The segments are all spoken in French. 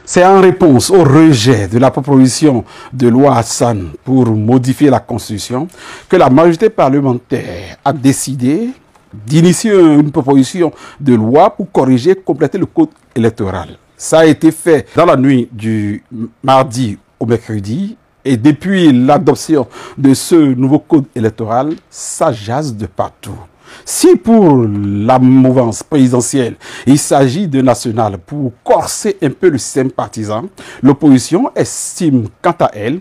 C'est en réponse au rejet de la proposition de loi Hassan pour modifier la Constitution que la majorité parlementaire a décidé d'initier une proposition de loi pour corriger et compléter le code électoral. Ça a été fait dans la nuit du mardi au mercredi et depuis l'adoption de ce nouveau code électoral, ça jase de partout. Si pour la mouvance présidentielle, il s'agit de national pour corser un peu le système partisan, l'opposition estime quant à elle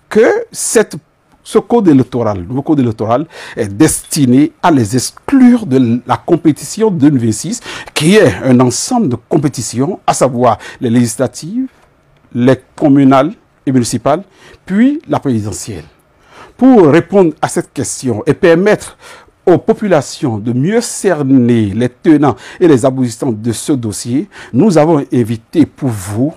que ce code électoral, le nouveau code électoral, est destiné à les exclure de la compétition 2026, qui est un ensemble de compétitions, à savoir les législatives, les communales et municipales, puis la présidentielle. Pour répondre à cette question et permettre aux populations de mieux cerner les tenants et les aboutissants de ce dossier, nous avons invité pour vous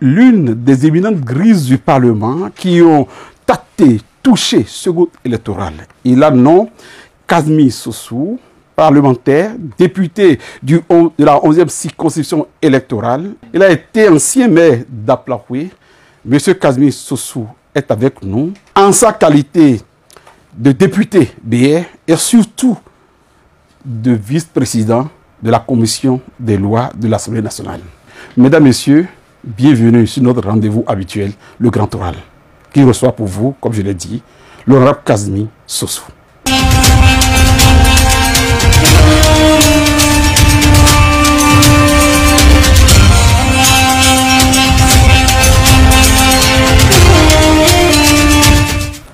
l'une des éminentes grises du Parlement qui ont tâté, touché ce code électoral. Il a nom Kazmi Sossou, parlementaire, député de la 11e circonscription électorale. Il a été ancien maire d'Aplaoué. Monsieur Kazmi Sossou est avec nous en sa qualité de député BR et surtout de vice-président de la commission des lois de l'Assemblée nationale. Mesdames, Messieurs, bienvenue sur notre rendez-vous habituel, le Grand Oral, qui reçoit pour vous, comme je l'ai dit, l'honorable Kazmi Sossou.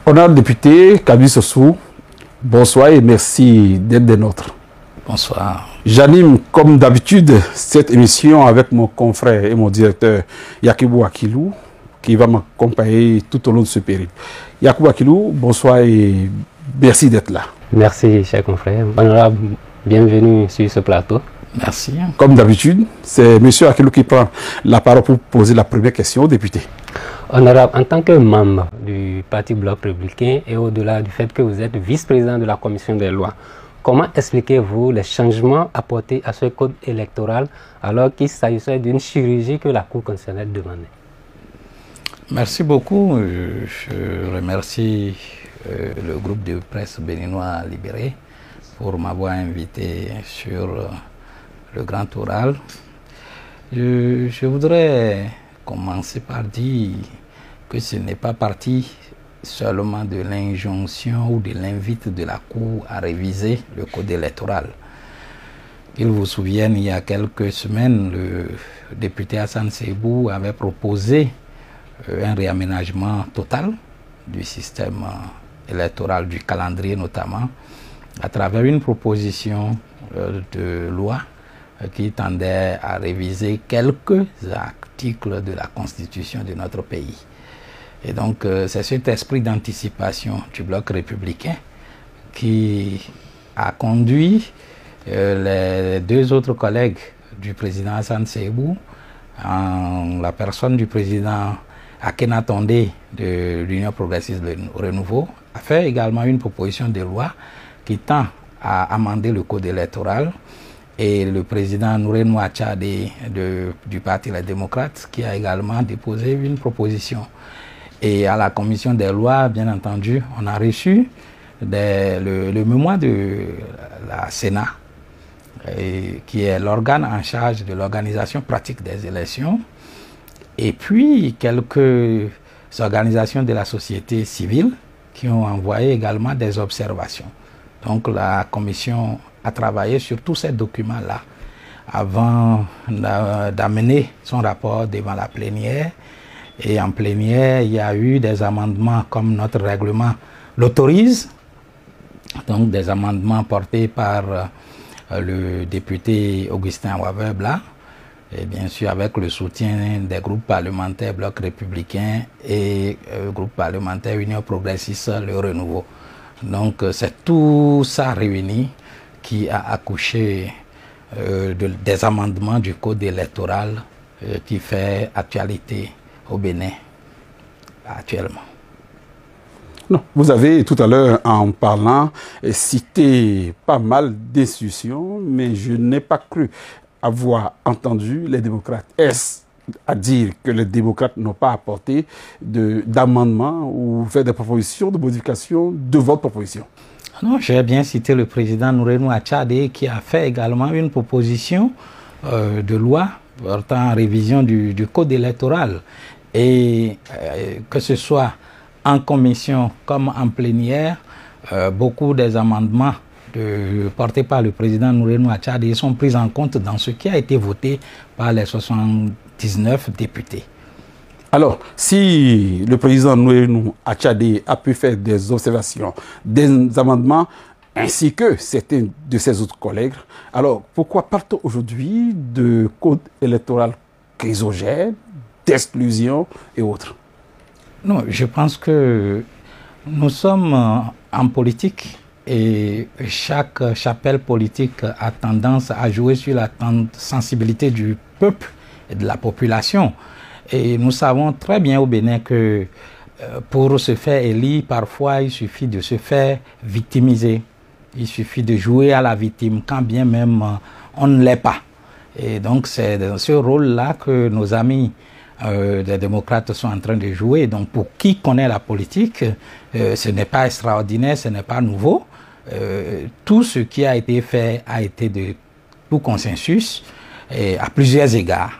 Honorable député Kazmi Sossou, bonsoir et merci d'être des nôtres. Bonsoir. J'anime comme d'habitude cette émission avec mon confrère et mon directeur Yakibou Akilou qui va m'accompagner tout au long de ce périple. Yakibou Akilou, bonsoir et merci d'être là. Merci cher confrère. Honorable, bienvenue sur ce plateau. Merci. Comme d'habitude, c'est M. Akilou qui prend la parole pour poser la première question au député. Honorable, en tant que membre du Parti Bloc républicain et au-delà du fait que vous êtes vice-président de la commission des lois, comment expliquez-vous les changements apportés à ce code électoral alors qu'il s'agissait d'une chirurgie que la Cour constitutionnelle demandait? Merci beaucoup. Je remercie le groupe de presse béninois Libéré pour m'avoir invité sur le Grand Oral. Je voudrais commencer par dire que ce n'est pas parti seulement de l'injonction ou de l'invite de la Cour à réviser le code électoral. Ils vous souviennent, il y a quelques semaines, le député Hassan Seibou avait proposé un réaménagement total du système électoral, du calendrier notamment, à travers une proposition de loi qui tendait à réviser quelques articles de la Constitution de notre pays. Et donc, c'est cet esprit d'anticipation du bloc républicain qui a conduit les deux autres collègues du président Hassan Seibou, en la personne du président Akena Tondé de l'Union progressiste de Renouveau, à faire également une proposition de loi qui tend à amender le code électoral, et le président Nouré Nouachade du Parti Les Démocrates qui a également déposé une proposition. Et à la commission des lois, bien entendu, on a reçu le mémoire de la Sénat, qui est l'organe en charge de l'organisation pratique des élections, et puis quelques organisations de la société civile qui ont envoyé également des observations. Donc la commission a travaillé sur tous ces documents-là avant d'amener son rapport devant la plénière. Et en plénière, il y a eu des amendements comme notre règlement l'autorise, donc des amendements portés par le député Augustin Waver-Bla, et bien sûr avec le soutien des groupes parlementaires Bloc républicain et groupe parlementaire Union progressiste Le Renouveau. Donc c'est tout ça réuni qui a accouché des amendements du code électoral qui fait actualité au Bénin actuellement. Non, vous avez tout à l'heure, en parlant, cité pas mal d'institutions, mais je n'ai pas cru avoir entendu les démocrates. Est-ce à dire que les démocrates n'ont pas apporté d'amendements ou fait des propositions de modification de votre proposition? Non, j'ai bien cité le président Nourenou Achadé qui a fait également une proposition de loi portant révision du code électoral. Et que ce soit en commission comme en plénière, beaucoup des amendements portés par le président Nourenou Achadé sont pris en compte dans ce qui a été voté par les 79 députés. Alors, si le président Nourenou Achadé a pu faire des observations, des amendements, ainsi que certains de ses autres collègues, alors pourquoi parle-t-on aujourd'hui de code électoral chrysogène, d'exclusion et autres? Non, je pense que nous sommes en politique et chaque chapelle politique a tendance à jouer sur la sensibilité du peuple et de la population. Et nous savons très bien au Bénin que pour se faire élire, parfois il suffit de se faire victimiser. Il suffit de jouer à la victime, quand bien même on ne l'est pas. Et donc c'est dans ce rôle-là que nos amis des démocrates sont en train de jouer. Donc pour qui connaît la politique, ce n'est pas extraordinaire, ce n'est pas nouveau. Tout ce qui a été fait a été de tout consensus. Et à plusieurs égards,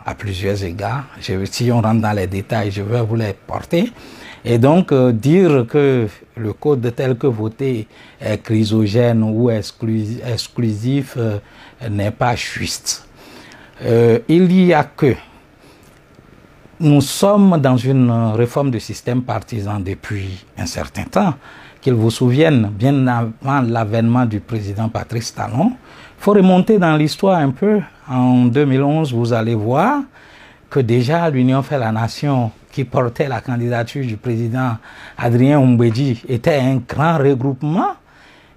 si on rentre dans les détails, je vais vous les porter. Et donc, dire que le code tel que voté est chrysogène ou exclusif n'est pas juste. Il y a que nous sommes dans une réforme du système partisan depuis un certain temps. Qu'ils vous souviennent, bien avant l'avènement du président Patrice Talon, il faut remonter dans l'histoire un peu. En 2011, vous allez voir que déjà l'Union fait la nation qui portait la candidature du président Adrien Oumbédi était un grand regroupement.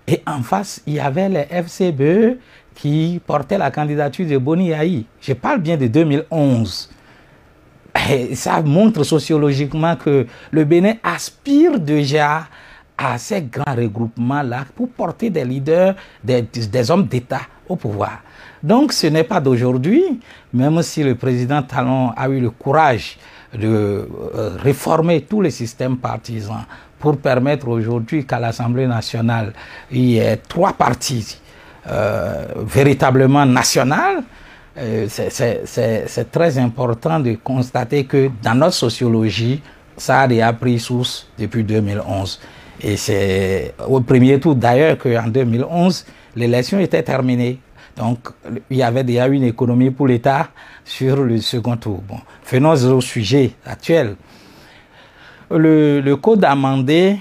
Et en face, il y avait les FCBE qui portaient la candidature de Boni Yahi. Je parle bien de 2011. Et ça montre sociologiquement que le Bénin aspire déjà à ces grands regroupements-là pour porter des leaders, des hommes d'État au pouvoir. Donc ce n'est pas d'aujourd'hui, même si le président Talon a eu le courage de réformer tous les systèmes partisans pour permettre aujourd'hui qu'à l'Assemblée nationale, il y ait 3 partis véritablement nationaux. C'est très important de constater que dans notre sociologie, ça a pris source depuis 2011. Et c'est au premier tour d'ailleurs qu'en 2011, l'élection était terminée. Donc, il y avait déjà une économie pour l'État sur le second tour. Bon, venons au sujet actuel. Le code amendé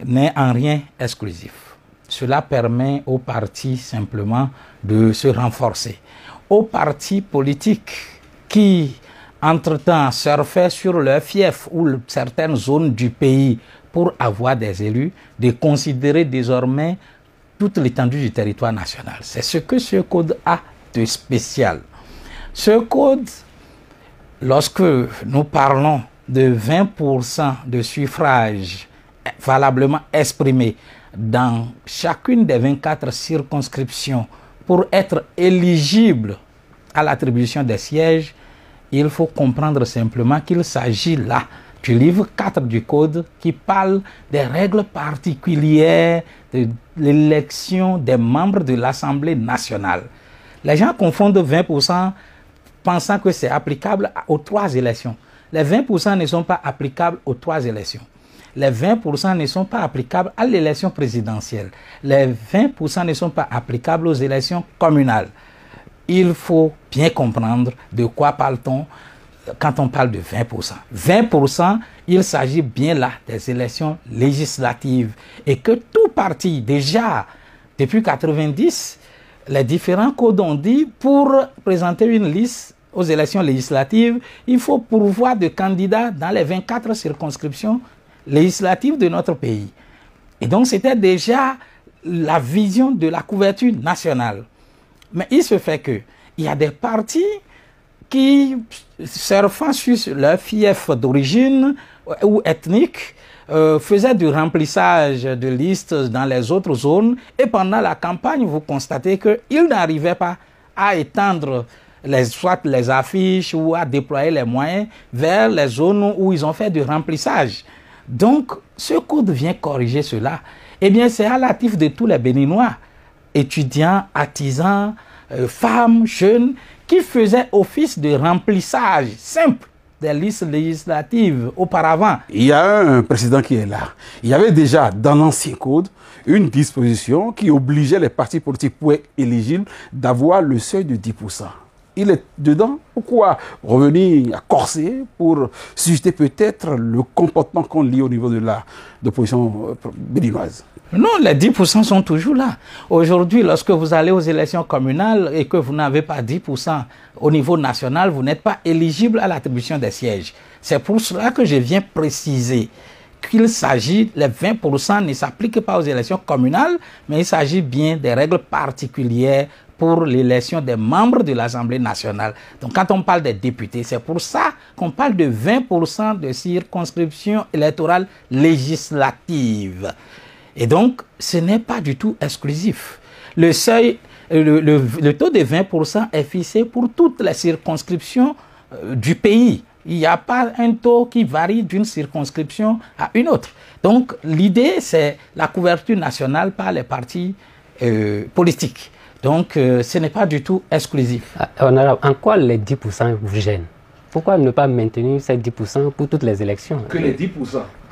n'est en rien exclusif. Cela permet aux partis simplement de se renforcer. Aux partis politiques qui, entre-temps, surfaient sur leur fief ou certaines zones du pays pour avoir des élus, de considérer désormais toute l'étendue du territoire national. C'est ce que ce code a de spécial. Ce code, lorsque nous parlons de 20% de suffrages valablement exprimés dans chacune des 24 circonscriptions pour être éligible à l'attribution des sièges, il faut comprendre simplement qu'il s'agit là du livre 4 du Code qui parle des règles particulières de l'élection des membres de l'Assemblée nationale. Les gens confondent 20% pensant que c'est applicable aux 3 élections. Les 20% ne sont pas applicables aux 3 élections. Les 20% ne sont pas applicables à l'élection présidentielle. Les 20% ne sont pas applicables aux élections communales. Il faut bien comprendre de quoi parle-t-on quand on parle de 20%. 20%, il s'agit bien là des élections législatives. Et que tout parti, déjà, depuis 1990, les différents codes ont dit, pour présenter une liste aux élections législatives, il faut pourvoir de candidats dans les 24 circonscriptions législatives de notre pays. Et donc, c'était déjà la vision de la couverture nationale. Mais il se fait qu'il y a des partis qui, surfant sur leur fief d'origine ou ethnique, faisaient du remplissage de listes dans les autres zones. Et pendant la campagne, vous constatez qu'ils n'arrivaient pas à étendre soit les affiches ou à déployer les moyens vers les zones où ils ont fait du remplissage. Donc, ce code vient corriger cela. Eh bien, c'est à l'actif de tous les Béninois, étudiants, artisans, femmes, jeunes, qui faisaient office de remplissage simple des listes législatives auparavant. Il y a un précédent qui est là. Il y avait déjà dans l'ancien code une disposition qui obligeait les partis politiques pour être éligibles d'avoir le seuil de 10%. Il est dedans. Pourquoi revenir à corser pour susciter peut-être le comportement qu'on lit au niveau de l'opposition béninoise? Non, les 10% sont toujours là. Aujourd'hui, lorsque vous allez aux élections communales et que vous n'avez pas 10% au niveau national, vous n'êtes pas éligible à l'attribution des sièges. C'est pour cela que je viens préciser qu'il s'agit, les 20% ne s'appliquent pas aux élections communales, mais il s'agit bien des règles particulières pour l'élection des membres de l'Assemblée nationale. Donc quand on parle des députés, c'est pour ça qu'on parle de 20% de circonscriptions électorales législatives. Et donc, ce n'est pas du tout exclusif. Le seuil, le taux de 20% est fixé pour toutes les circonscriptions du pays. Il n'y a pas un taux qui varie d'une circonscription à une autre. Donc, l'idée, c'est la couverture nationale par les partis politiques. Donc, ce n'est pas du tout exclusif. Honorable, en quoi les 10% vous gênent? Pourquoi ne pas maintenir ces 10% pour toutes les élections? Que les 10%.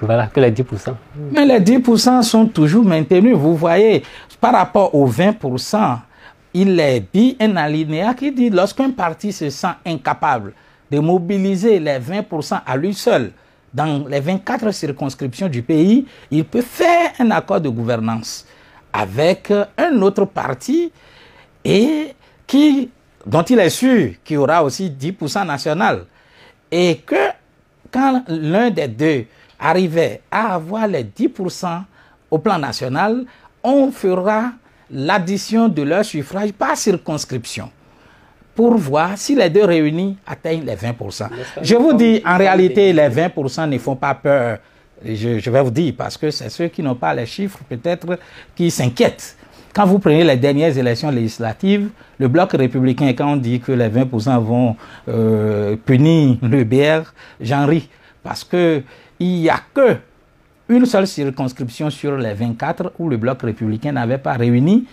Voilà, que les 10%. Mais les 10% sont toujours maintenus. Vous voyez, par rapport aux 20%, il est dit un alinéa qui dit lorsqu'un parti se sent incapable de mobiliser les 20% à lui seul dans les 24 circonscriptions du pays, il peut faire un accord de gouvernance avec un autre parti et dont il est sûr qu'il y aura aussi 10% national. Et que quand l'un des deux arrivait à avoir les 10% au plan national, on fera l'addition de leur suffrage par circonscription pour voir si les deux réunis atteignent les 20%. Je vous dis, en réalité, les 20% ne font pas peur. Je vais vous dire, parce que c'est ceux qui n'ont pas les chiffres, peut-être, qui s'inquiètent. Quand vous prenez les dernières élections législatives, le bloc républicain, quand on dit que les 20% vont punir le BR, j'en ris. Parce qu'il n'y a qu'une seule circonscription sur les 24 où le bloc républicain n'avait pas réuni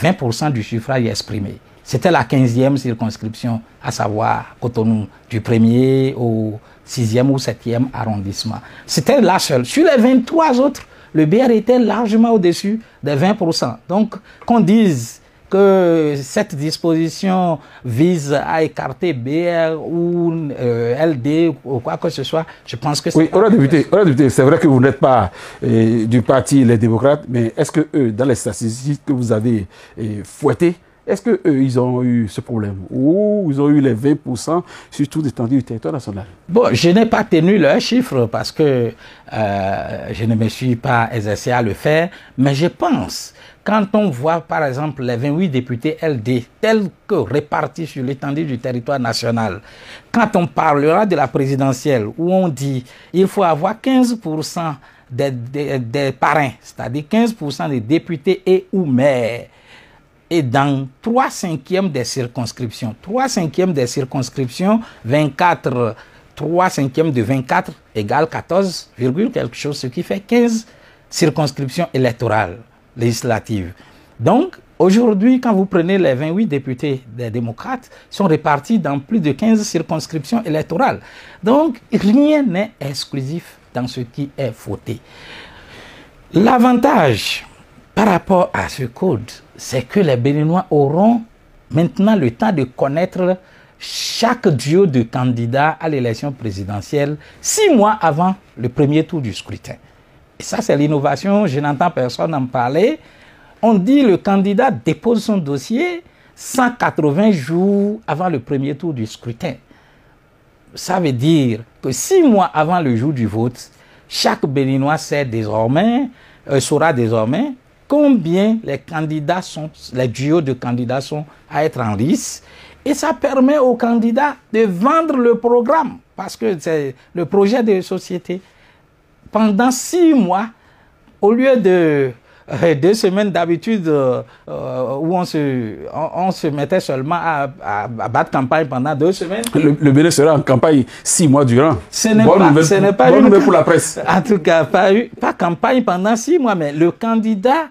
20% du suffrage exprimé. C'était la 15e circonscription, à savoir Cotonou, du 1er au 6e ou 7e arrondissement. C'était la seule. Sur les 23 autres, le BR était largement au-dessus des 20%. Donc, qu'on dise que cette disposition vise à écarter BR ou LD ou quoi que ce soit, je pense que c'est... Oui, député, c'est vrai que vous n'êtes pas du parti Les Démocrates, mais est-ce que eux, dans les statistiques que vous avez fouettées, est-ce qu'eux, ils ont eu ce problème? Ou ils ont eu les 20% sur toute l'étendue du territoire national? Bon, je n'ai pas tenu leurs chiffres parce que je ne me suis pas exercé à le faire, mais je pense, quand on voit par exemple les 28 députés LD tels que répartis sur l'étendue du territoire national, quand on parlera de la présidentielle où on dit il faut avoir 15% des parrains, c'est-à-dire 15% des députés et ou maires, et dans 3/5 des circonscriptions, 3/5 des circonscriptions, 24, 3/5 de 24 égale 14, quelque chose, ce qui fait 15 circonscriptions électorales législatives. Donc, aujourd'hui, quand vous prenez les 28 députés des démocrates, ils sont répartis dans plus de 15 circonscriptions électorales. Donc, rien n'est exclusif dans ce qui est voté. L'avantage par rapport à ce code, c'est que les Béninois auront maintenant le temps de connaître chaque duo de candidats à l'élection présidentielle 6 mois avant le premier tour du scrutin. Et ça, c'est l'innovation, je n'entends personne en parler. On dit le candidat dépose son dossier 180 jours avant le premier tour du scrutin. Ça veut dire que 6 mois avant le jour du vote, chaque Béninois saura désormais combien les candidats les duos de candidats sont à être en lice. Et ça permet aux candidats de vendre le programme, parce que c'est le projet de société. Pendant 6 mois, au lieu de 2 semaines d'habitude où on se mettait seulement à battre campagne pendant 2 semaines. Le Bénin sera en campagne 6 mois durant. Ce n'est pas bonne nouvelle pour la presse. En tout cas, pas campagne pendant 6 mois, mais le candidat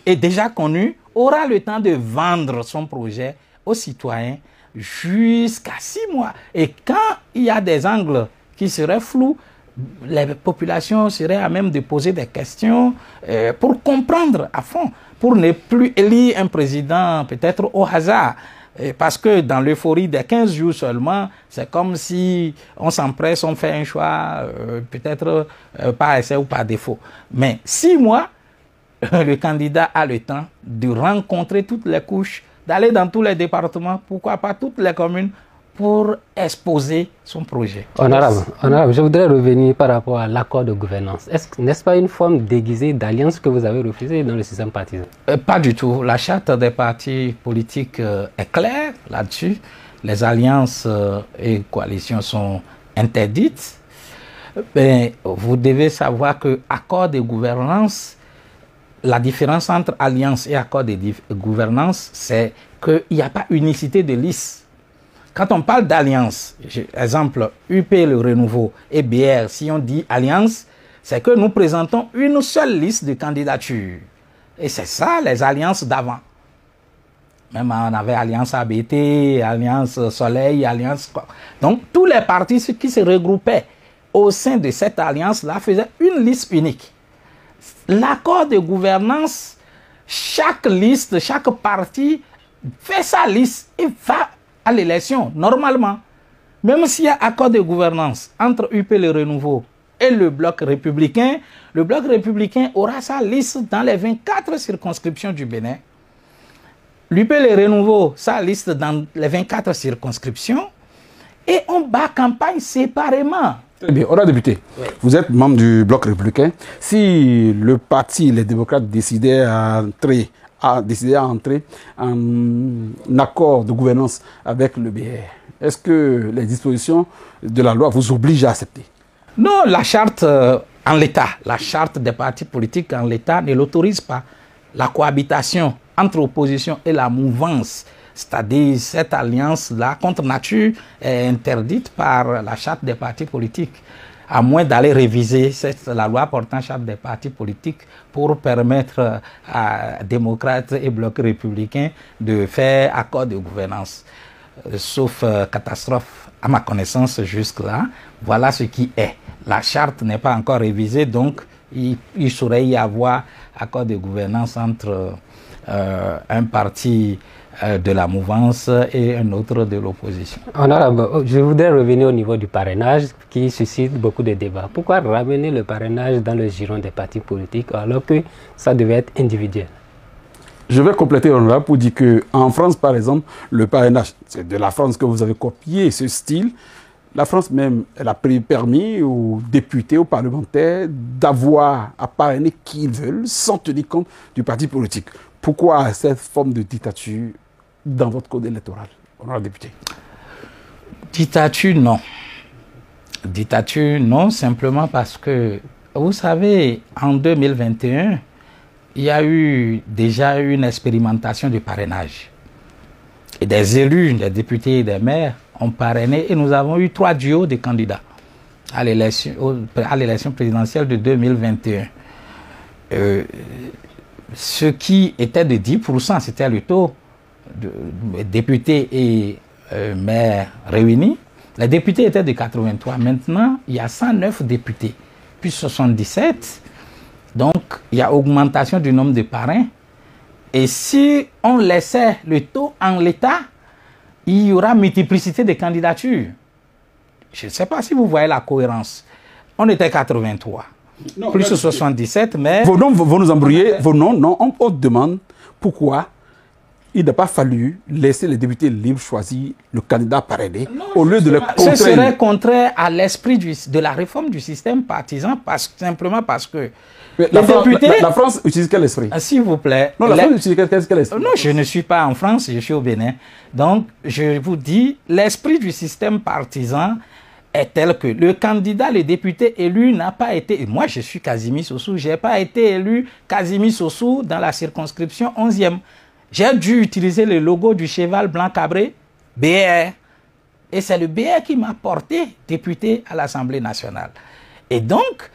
est déjà connu, aura le temps de vendre son projet aux citoyens jusqu'à 6 mois. Et quand il y a des angles qui seraient flous, les populations seraient à même de poser des questions pour comprendre à fond, pour ne plus élire un président peut-être au hasard. Parce que dans l'euphorie des 15 jours seulement, c'est comme si on s'empresse, on fait un choix, peut-être par essai ou par défaut. Mais 6 mois, le candidat a le temps de rencontrer toutes les couches, d'aller dans tous les départements, pourquoi pas toutes les communes, pour exposer son projet. Honorable, je voudrais revenir par rapport à l'accord de gouvernance. N'est-ce pas une forme déguisée d'alliance que vous avez refusée dans le système partisan? Pas du tout. La charte des partis politiques est claire là-dessus. Les alliances et coalitions sont interdites. Mais vous devez savoir que accord de gouvernance, la différence entre alliance et accord de gouvernance, c'est qu'il n'y a pas unicité de liste. Quand on parle d'alliance, exemple, UP le Renouveau et BR, si on dit alliance, c'est que nous présentons une seule liste de candidatures. Et c'est ça les alliances d'avant. Même on avait Alliance ABT, Alliance Soleil, Alliance... Donc tous les partis qui se regroupaient au sein de cette alliance-là faisaient une liste unique. L'accord de gouvernance, chaque liste, chaque parti fait sa liste et va à l'élection, normalement. Même s'il y a accord de gouvernance entre UP le Renouveau et le Bloc républicain aura sa liste dans les 24 circonscriptions du Bénin. L'UP le Renouveau, sa liste dans les 24 circonscriptions. Et on bat campagne séparément. Très bien. Honorable député, oui. Vous êtes membre du Bloc républicain. Si le parti, les démocrates, décidaient à entrer en accord de gouvernance avec le BR, est-ce que les dispositions de la loi vous obligent à accepter? Non, la charte en l'état, la charte des partis politiques en l'état ne l'autorise pas. La cohabitation entre l'opposition et la mouvance, c'est-à-dire cette alliance-là contre nature, est interdite par la charte des partis politiques, à moins d'aller réviser la loi portant charte des partis politiques pour permettre à démocrates et blocs républicains de faire accord de gouvernance. Sauf catastrophe, à ma connaissance jusque-là, voilà ce qui est. La charte n'est pas encore révisée, donc il saurait y avoir accord de gouvernance entre un parti de la mouvance et un autre de l'opposition. Honorable, je voudrais revenir au niveau du parrainage qui suscite beaucoup de débats. Pourquoi ramener le parrainage dans le giron des partis politiques alors que ça devait être individuel? Je vais compléter, honorable, pour dire qu'en France, par exemple, le parrainage, c'est de la France que vous avez copié ce style. La France même, elle a permis aux députés, aux parlementaires d'avoir à parrainer qui ils veulent sans tenir compte du parti politique. Pourquoi cette forme de dictature dans votre code électoral, honorable député? Dictature, non. Dictature, non, simplement parce que, vous savez, en 2021, il y a eu déjà une expérimentation de parrainage. Et des élus, des députés et des maires ont parrainé et nous avons eu 3 duos de candidats à l'élection présidentielle de 2021. Ce qui était de 10%, c'était le taux de députés et maires réunis. Les députés étaient de 83. Maintenant, il y a 109 députés, puis 77. Donc, il y a augmentation du nombre de parrains. Et si on laissait le taux en l'état, il y aura multiplicité de candidatures. Je ne sais pas si vous voyez la cohérence. On était 83. Non, plus 77, mais... Vos noms vont nous embrouiller. Vos noms, non. On demande pourquoi il n'a pas fallu laisser les députés libres choisir le candidat parrainé au lieu de le contraindre. Ce serait contraire à l'esprit de la réforme du système partisan, simplement parce que la France utilise quel esprit? S'il vous plaît. Non, la France utilise quel esprit? Non, je ne suis pas en France, je suis au Bénin. Donc, je vous dis, l'esprit du système partisan est telle que le candidat, le député élu n'a pas été... Moi, je suis Kazimi Sossou, je n'ai pas été élu Kazimi Sossou dans la circonscription 11e. J'ai dû utiliser le logo du cheval blanc cabré, BR. Et c'est le BR qui m'a porté député à l'Assemblée nationale. Et donc,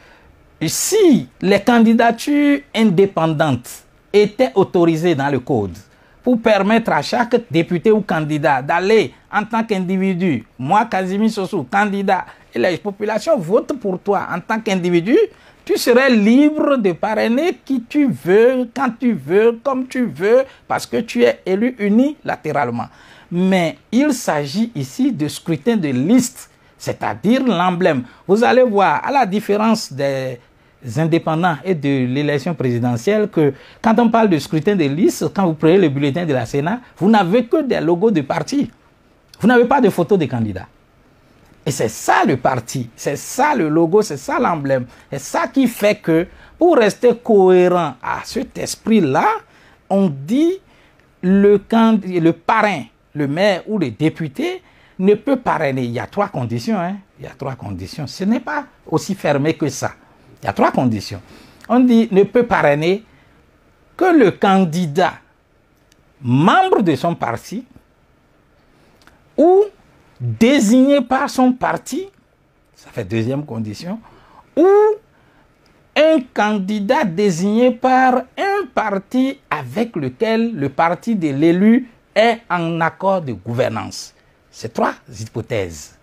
si les candidatures indépendantes étaient autorisées dans le code pour permettre à chaque député ou candidat d'aller en tant qu'individu, moi, Kazimi Sossou, candidat, et la population vote pour toi en tant qu'individu, tu serais libre de parrainer qui tu veux, quand tu veux, comme tu veux, parce que tu es élu unilatéralement. Mais il s'agit ici de scrutin de liste, c'est-à-dire l'emblème. Vous allez voir, à la différence des indépendants et de l'élection présidentielle, que quand on parle de scrutin de liste, quand vous prenez le bulletin de la Sénat, vous n'avez que des logos de parti. Vous n'avez pas de photos des candidats. Et c'est ça le parti, c'est ça le logo, c'est ça l'emblème. C'est ça qui fait que, pour rester cohérent à cet esprit-là, on dit le parrain, le maire ou le député ne peut parrainer. Il y a 3 conditions. Il y a 3 conditions. Ce n'est pas aussi fermé que ça. Il y a 3 conditions. On dit ne peut parrainer que le candidat membre de son parti ou désigné par son parti, ça fait 2e condition, ou un candidat désigné par un parti avec lequel le parti de l'élu est en accord de gouvernance. C'est 3 hypothèses.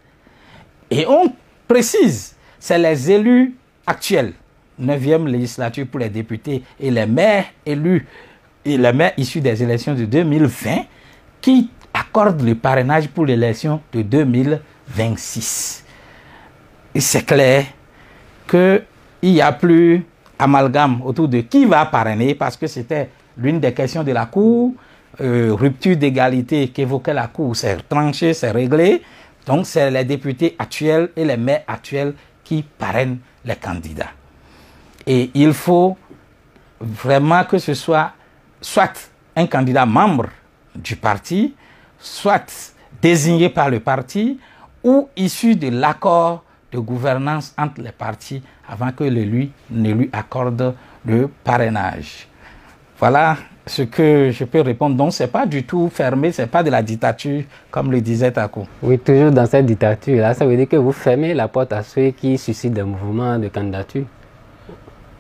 Et on précise, c'est les élus actuels, 9e législature pour les députés et les maires élus, et les maires issus des élections de 2020, qui accordent le parrainage pour l'élection de 2026. Et c'est clair qu'il n'y a plus amalgame autour de qui va parrainer, parce que c'était l'une des questions de la Cour, rupture d'égalité qu'évoquait la Cour, c'est tranché, c'est réglé. Donc c'est les députés actuels et les maires actuels qui parrainent les candidats. Et il faut vraiment que ce soit un candidat membre du parti, soit désigné par le parti ou issu de l'accord de gouvernance entre les partis avant que l'élu ne lui accorde le parrainage. Voilà ce que je peux répondre. Donc, ce n'est pas du tout fermé, ce n'est pas de la dictature, comme le disait Takou. Oui, toujours dans cette dictature-là, ça veut dire que vous fermez la porte à ceux qui suscitent des mouvements de candidature?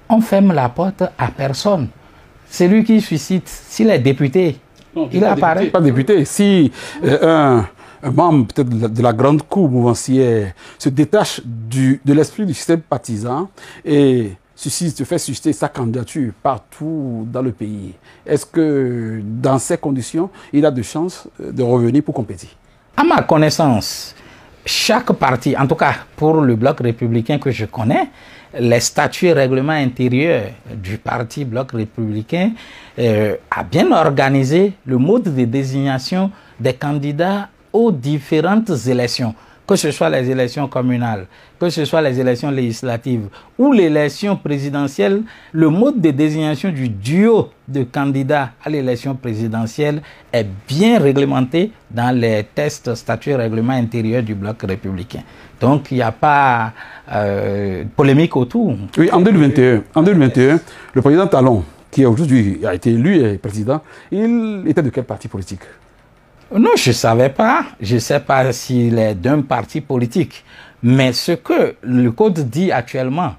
On ferme la porte à personne. Celui qui suscite, s'il est député, non, il apparaît. Pas député. Si un membre peut-être de la grande cour mouvancière se détache de l'esprit du système partisan et fait susciter sa candidature partout dans le pays, est-ce que dans ces conditions, il a de chances de revenir pour compétir? À ma connaissance, chaque parti, en tout cas pour le bloc républicain que je connais, les statuts et règlements intérieurs du parti bloc républicain a bien organisé le mode de désignation des candidats aux différentes élections, que ce soit les élections communales, que ce soit les élections législatives ou l'élection présidentielle. Le mode de désignation du duo de candidats à l'élection présidentielle est bien réglementé dans les tests, statuts et règlements intérieurs du bloc républicain. Donc, il n'y a pas polémique autour. Oui, en 2021, le président Talon, qui aujourd'hui a été élu président, il était de quel parti politique? Non, je ne savais pas. Je ne sais pas s'il est d'un parti politique. Mais ce que le code dit actuellement,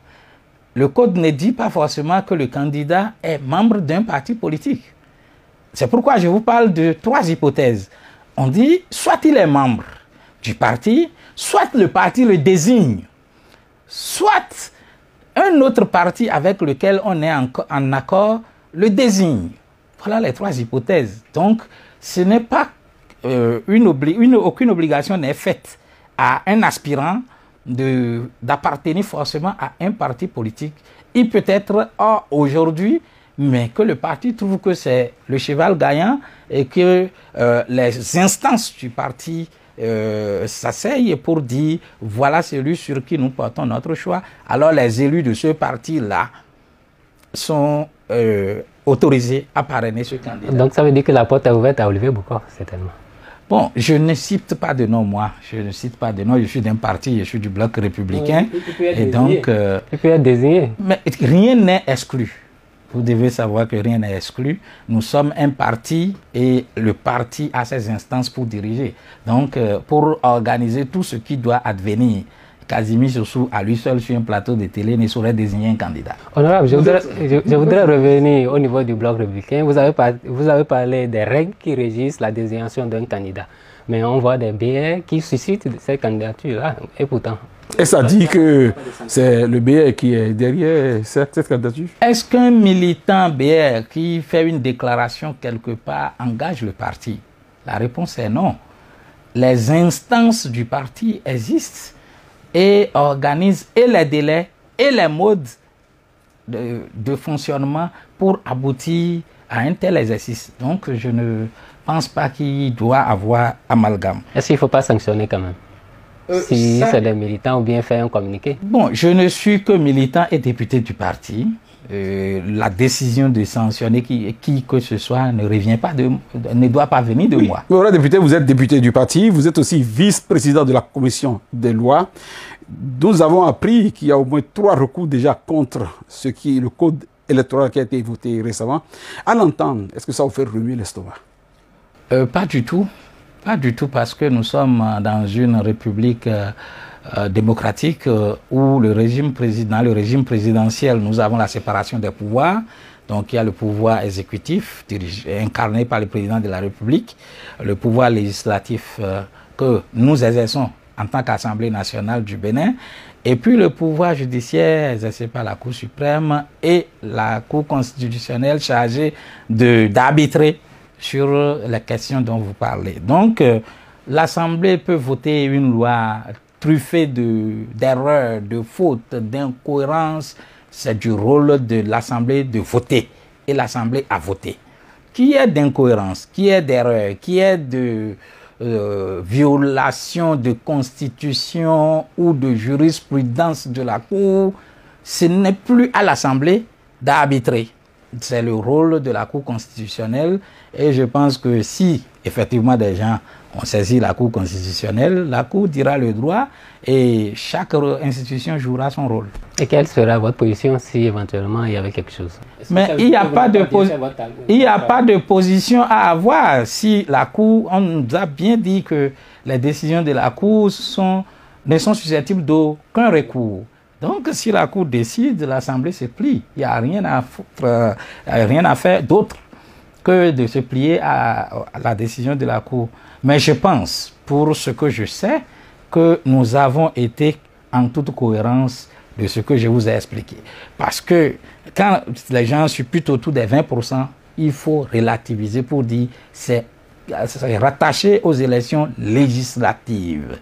le code ne dit pas forcément que le candidat est membre d'un parti politique. C'est pourquoi je vous parle de 3 hypothèses. On dit, soit il est membre du parti, soit le parti le désigne, soit un autre parti avec lequel on est en accord le désigne. Voilà les 3 hypothèses. Donc, ce n'est pas aucune obligation n'est faite à un aspirant d'appartenir forcément à un parti politique. Il peut être aujourd'hui, mais que le parti trouve que c'est le cheval gagnant et que les instances du parti s'asseyent pour dire voilà celui sur qui nous portons notre choix. Alors les élus de ce parti-là sont autorisés à parrainer ce candidat. Donc ça veut dire que la porte est ouverte à Olivier Bokor, certainement. Bon, je ne cite pas de nom, moi. Je ne cite pas de nom. Je suis d'un parti, je suis du bloc républicain. Et donc, il peut être désigné. Mais rien n'est exclu. Vous devez savoir que rien n'est exclu. Nous sommes un parti et le parti a ses instances pour diriger. Donc, pour organiser tout ce qui doit advenir, Casimir Sossou, à lui seul sur un plateau de télé, ne saurait désigner un candidat. Honorable, je voudrais revenir au niveau du bloc républicain. Vous avez parlé des règles qui régissent la désignation d'un candidat. Mais on voit des BR qui suscitent ces candidatures-là. Et pourtant... Et ça dit que c'est le BR qui est derrière cette candidature? Est-ce qu'un militant BR qui fait une déclaration quelque part engage le parti? La réponse est non. Les instances du parti existent et organisent et les délais et les modes de fonctionnement pour aboutir à un tel exercice. Donc je ne pense pas qu'il doit avoir amalgame. Est-ce qu'il ne faut pas sanctionner quand même? Si c'est des militants ou bien faire un communiqué? Bon, je ne suis que militant et député du parti. La décision de sanctionner qui que ce soit ne doit pas venir de moi. Voilà, député, vous êtes député du parti, vous êtes aussi vice-président de la commission des lois. Nous avons appris qu'il y a au moins 3 recours déjà contre le code électoral qui a été voté récemment. À l'entendre, est-ce que ça vous fait remuer l'estomac? Pas du tout. Pas du tout, parce que nous sommes dans une république démocratique où le régime présidentiel, nous avons la séparation des pouvoirs. Donc il y a le pouvoir exécutif incarné par le président de la République, le pouvoir législatif que nous exerçons en tant qu'Assemblée nationale du Bénin, et puis le pouvoir judiciaire exercé par la Cour suprême et la Cour constitutionnelle chargée d'arbitrer sur les questions dont vous parlez. Donc, l'Assemblée peut voter une loi truffée d'erreurs, de fautes, d'incohérences. C'est du rôle de l'Assemblée de voter. Et l'Assemblée a voté. Qu'il y ait d'incohérence, qu'il y ait d'erreurs, qu'il y ait de violation de constitution ou de jurisprudence de la Cour, ce n'est plus à l'Assemblée d'arbitrer. C'est le rôle de la Cour constitutionnelle et je pense que si effectivement des gens ont saisi la Cour constitutionnelle, la Cour dira le droit et chaque institution jouera son rôle. Et quelle sera votre position si éventuellement il y avait quelque chose? Mais il n'y a pas de position à avoir. Si la Cour, on nous a bien dit que les décisions de la Cour ne sont susceptibles d'aucun recours. Donc, si la Cour décide, l'Assemblée se plie. Il n'y a rien à faire d'autre que de se plier à la décision de la Cour. Mais je pense, pour ce que je sais, que nous avons été en toute cohérence de ce que je vous ai expliqué. Parce que quand les gens supputent autour des 20%, il faut relativiser pour dire que c'est rattaché aux élections législatives.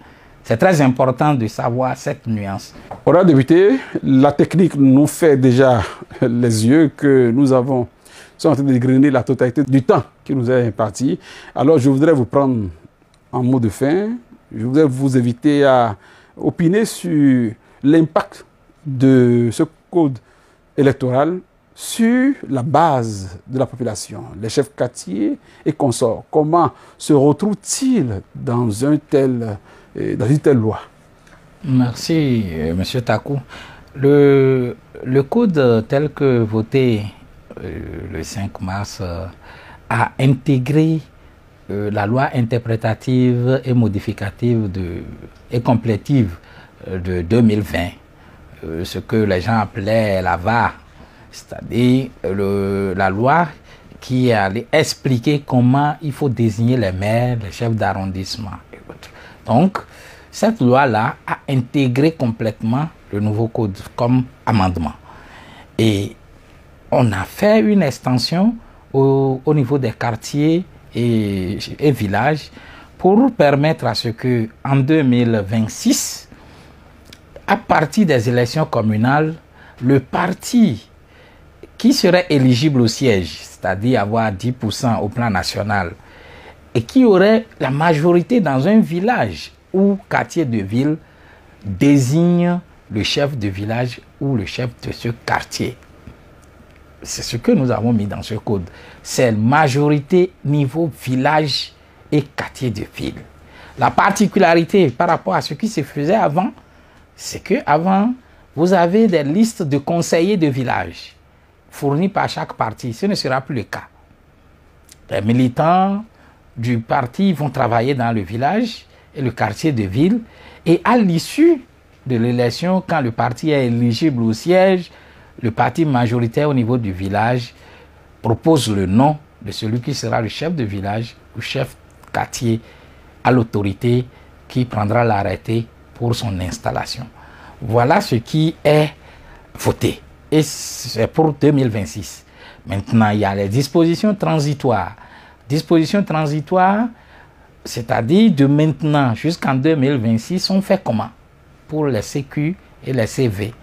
C'est très important de savoir cette nuance. Voilà, député, la technique nous fait déjà les yeux que nous sommes en train de dégrainer la totalité du temps qui nous est imparti. Alors, je voudrais vous prendre en mot de fin. Je voudrais vous inviter à opiner sur l'impact de ce code électoral sur la base de la population, les chefs quartiers et consorts. Comment se retrouvent-ils dans une telle loi? Merci, M. Takou. Le code tel que voté le 5 mars a intégré la loi interprétative et modificative et complétive de 2020, ce que les gens appelaient la VAR, c'est-à-dire la loi qui allait expliquer comment il faut désigner les maires, les chefs d'arrondissement et autres. Donc, cette loi-là a intégré complètement le nouveau code comme amendement. Et on a fait une extension au niveau des quartiers et villages pour permettre à ce que en 2026, à partir des élections communales, le parti qui serait éligible au siège, c'est-à-dire avoir 10% au plan national, et qui aurait la majorité dans un village ou quartier de ville, désigne le chef de village ou le chef de ce quartier. C'est ce que nous avons mis dans ce code. C'est majorité niveau village et quartier de ville. La particularité par rapport à ce qui se faisait avant, c'est qu'avant, vous avez des listes de conseillers de village fournis par chaque parti. Ce ne sera plus le cas. Les militants du parti vont travailler dans le village et le quartier de ville. Et à l'issue de l'élection, quand le parti est éligible au siège, le parti majoritaire au niveau du village propose le nom de celui qui sera le chef de village ou chef quartier à l'autorité qui prendra l'arrêté pour son installation. Voilà ce qui est voté. Et c'est pour 2026. Maintenant, il y a les dispositions transitoires. Dispositions transitoires, c'est-à-dire de maintenant jusqu'en 2026, sont faites comment? Pour les CQ et les CV.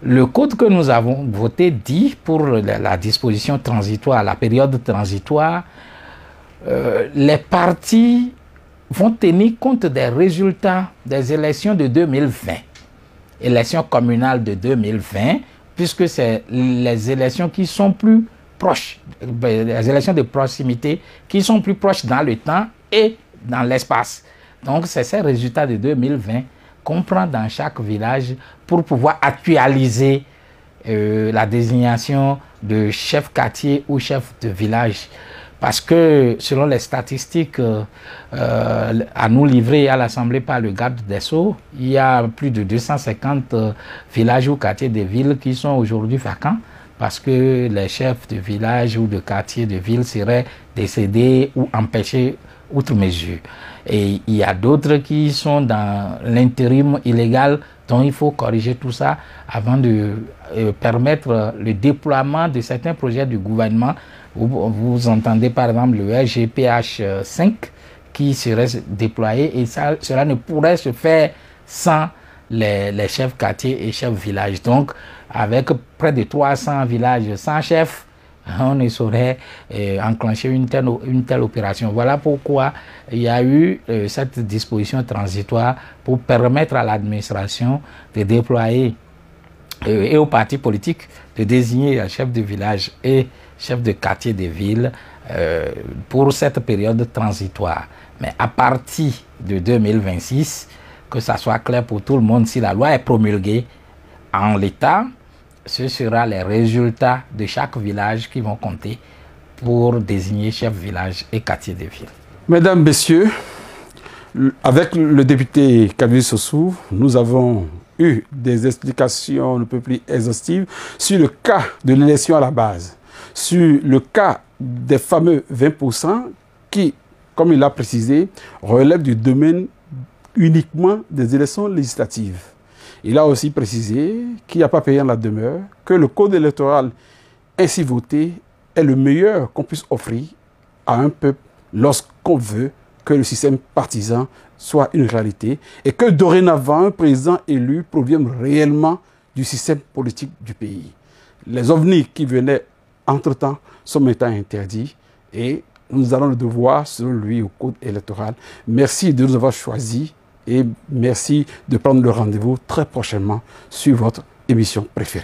Le code que nous avons voté dit pour la disposition transitoire, la période transitoire, les partis vont tenir compte des résultats des élections de 2020, élections communales de 2020, puisque c'est les élections qui sont plus proches, les élections de proximité qui sont plus proches dans le temps et dans l'espace. Donc c'est ces résultats de 2020 qu'on prend dans chaque village pour pouvoir actualiser la désignation de chef quartier ou chef de village. Parce que selon les statistiques à nous livrées à l'Assemblée par le garde des Sceaux, il y a plus de 250 villages ou quartiers de ville qui sont aujourd'hui vacants parce que les chefs de village ou de quartier de ville seraient décédés ou empêchés outre mesure. Et il y a d'autres qui sont dans l'intérim illégal, donc il faut corriger tout ça avant de permettre le déploiement de certains projets du gouvernement. Vous entendez par exemple le RGPH 5 qui serait déployé et ça, cela ne pourrait se faire sans les chefs quartiers et chefs villages. Donc avec près de 300 villages sans chef, on ne saurait enclencher une telle opération. Voilà pourquoi il y a eu cette disposition transitoire pour permettre à l'administration de déployer et aux partis politiques de désigner un chef de village et chef de quartier de ville pour cette période transitoire. Mais à partir de 2026, que ça soit clair pour tout le monde, si la loi est promulguée en l'état, ce sera les résultats de chaque village qui vont compter pour désigner chef village et quartier de ville. Mesdames, Messieurs, avec le député Kabylie Sossou, nous avons eu des explications un peu plus exhaustives sur le cas de l'élection à la base, sur le cas des fameux 20% qui, comme il l'a précisé, relèvent du domaine uniquement des élections législatives. Il a aussi précisé qu'il n'y a pas payé en la demeure, que le code électoral ainsi voté est le meilleur qu'on puisse offrir à un peuple lorsqu'on veut que le système partisan soit une réalité et que dorénavant un président élu provienne réellement du système politique du pays. Les ovnis qui venaient entre-temps sont maintenant interdits et nous allons le devoir, selon lui, au code électoral. Merci de nous avoir choisis et merci de prendre le rendez-vous très prochainement sur votre émission préférée.